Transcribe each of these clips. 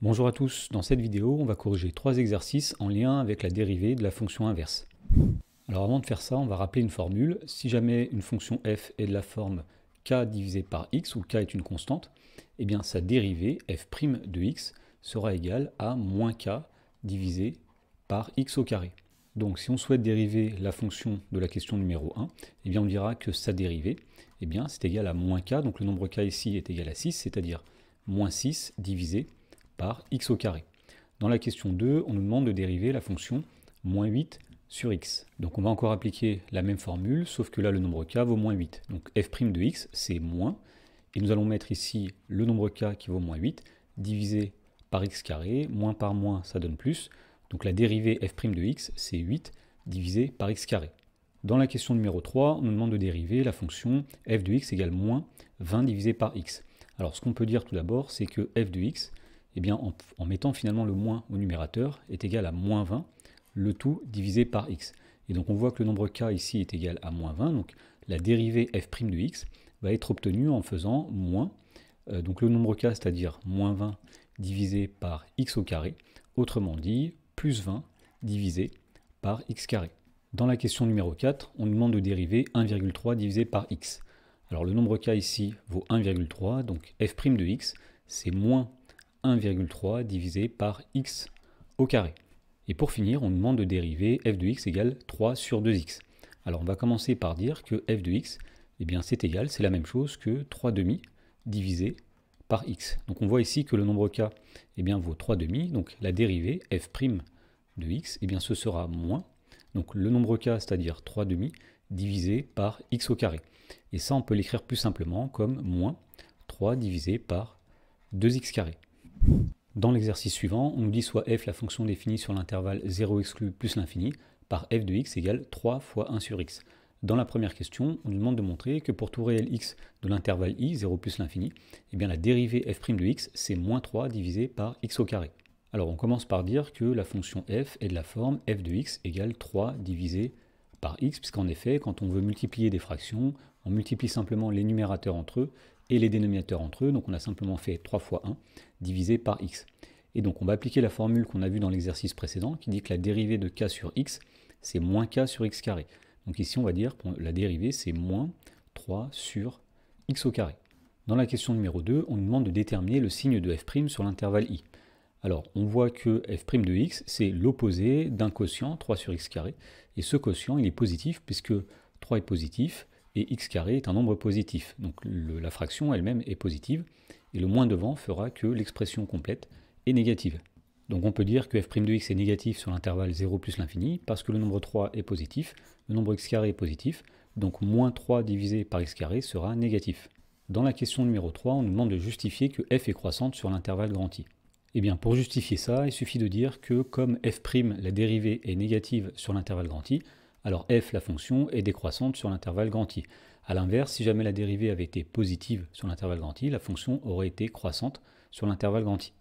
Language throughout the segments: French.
Bonjour à tous, dans cette vidéo, on va corriger 3 exercices en lien avec la dérivée de la fonction inverse. Alors avant de faire ça, on va rappeler une formule. Si jamais une fonction f est de la forme k divisé par x, où k est une constante, eh bien sa dérivée f' de x sera égale à moins k divisé par x au carré. Donc si on souhaite dériver la fonction de la question numéro 1, eh bien on dira que sa dérivée, eh bien c'est égal à moins k, donc le nombre k ici est égal à 6, c'est-à-dire moins 6 divisé par x au carré. Dans la question 2, on nous demande de dériver la fonction moins 8 sur x. Donc on va encore appliquer la même formule, sauf que là le nombre k vaut moins 8. Donc f' de x c'est moins, et nous allons mettre ici le nombre k qui vaut moins 8, divisé par x carré, moins par moins ça donne plus, donc la dérivée f' de x c'est 8 divisé par x carré. Dans la question numéro 3, on nous demande de dériver la fonction f de x égale moins 20 divisé par x. Alors ce qu'on peut dire tout d'abord, c'est que f de x, eh bien, en mettant finalement le moins au numérateur, est égal à moins 20, le tout divisé par x. Et donc on voit que le nombre k ici est égal à moins 20, donc la dérivée f' de x va être obtenue en faisant moins, donc le nombre k, c'est-à-dire moins 20 divisé par x au carré, autrement dit, plus 20 divisé par x carré. Dans la question numéro 4, on nous demande de dériver 1,3 divisé par x. Alors le nombre k ici vaut 1,3, donc f' de x, c'est moins 1,3 divisé par x au carré. Et pour finir, on nous demande de dériver f de x égale 3 sur 2x. Alors on va commencer par dire que f de x, eh bien c'est égal, c'est la même chose que 3 demi divisé par x. Donc on voit ici que le nombre k eh bien, vaut 3 demi, donc la dérivée f' de x, eh bien ce sera moins, donc le nombre k, c'est-à-dire 3 demi, divisé par x au carré. Et ça on peut l'écrire plus simplement comme moins 3 divisé par 2x carré. Dans l'exercice suivant, on nous dit soit f, la fonction définie sur l'intervalle 0 exclu plus l'infini, par f de x égale 3 fois 1 sur x. Dans la première question, on nous demande de montrer que pour tout réel x de l'intervalle i, 0 plus l'infini, eh bien la dérivée f' de x, c'est moins 3 divisé par x au carré. Alors on commence par dire que la fonction f est de la forme f de x égale 3 divisé par x, puisqu'en effet, quand on veut multiplier des fractions, on multiplie simplement les numérateurs entre eux, et les dénominateurs entre eux, donc on a simplement fait 3 fois 1 divisé par x. Et donc on va appliquer la formule qu'on a vue dans l'exercice précédent, qui dit que la dérivée de k sur x, c'est moins k sur x carré. Donc ici on va dire que la dérivée c'est moins 3 sur x au carré. Dans la question numéro 2, on nous demande de déterminer le signe de f' sur l'intervalle i. Alors on voit que f' de x, c'est l'opposé d'un quotient, 3 sur x carré, et ce quotient il est positif puisque 3 est positif, et x carré est un nombre positif. Donc la fraction elle-même est positive, et le moins devant fera que l'expression complète est négative. Donc on peut dire que f' de x est négatif sur l'intervalle 0 plus l'infini, parce que le nombre 3 est positif, le nombre x carré est positif, donc moins 3 divisé par x carré sera négatif. Dans la question numéro 3, on nous demande de justifier que f est croissante sur l'intervalle grand I. Eh bien pour justifier ça, il suffit de dire que comme f', la dérivée, est négative sur l'intervalle grand I, alors f, la fonction, est décroissante sur l'intervalle grand I. A l'inverse, si jamais la dérivée avait été positive sur l'intervalle grand I, la fonction aurait été croissante sur l'intervalle grand I.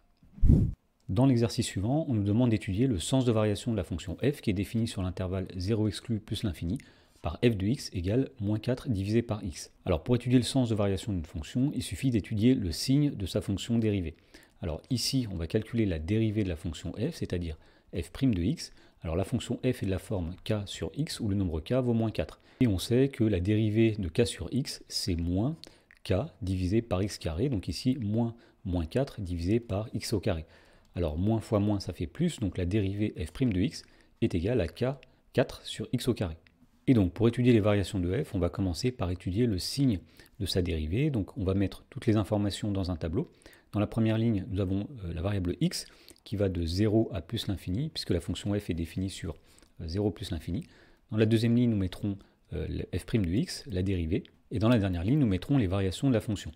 Dans l'exercice suivant, on nous demande d'étudier le sens de variation de la fonction f qui est définie sur l'intervalle 0 exclu plus l'infini par f de x égale moins 4 divisé par x. Alors pour étudier le sens de variation d'une fonction, il suffit d'étudier le signe de sa fonction dérivée. Alors ici, on va calculer la dérivée de la fonction f, c'est-à-dire f' de x. Alors la fonction f est de la forme k sur x où le nombre k vaut moins 4. Et on sait que la dérivée de k sur x, c'est moins k divisé par x carré. Donc ici, moins 4 divisé par x au carré. Alors moins fois moins, ça fait plus. Donc la dérivée f' de x est égale à k 4 sur x au carré. Et donc pour étudier les variations de f, on va commencer par étudier le signe de sa dérivée. Donc on va mettre toutes les informations dans un tableau. Dans la première ligne, nous avons la variable x qui va de 0 à plus l'infini, puisque la fonction f est définie sur 0 plus l'infini. Dans la deuxième ligne, nous mettrons f' de x, la dérivée. Et dans la dernière ligne, nous mettrons les variations de la fonction.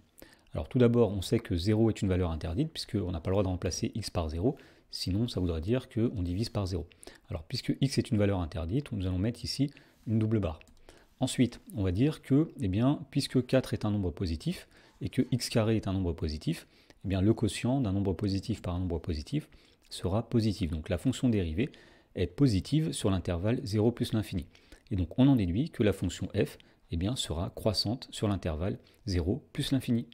Alors tout d'abord, on sait que 0 est une valeur interdite, puisqu'on n'a pas le droit de remplacer x par 0, sinon ça voudrait dire qu'on divise par 0. Alors puisque x est une valeur interdite, nous allons mettre ici une double barre. Ensuite, on va dire que, eh bien, puisque 4 est un nombre positif, et que x carré est un nombre positif, eh bien, le quotient d'un nombre positif par un nombre positif sera positif. Donc la fonction dérivée est positive sur l'intervalle 0 plus l'infini. Et donc on en déduit que la fonction f eh bien, sera croissante sur l'intervalle 0 plus l'infini.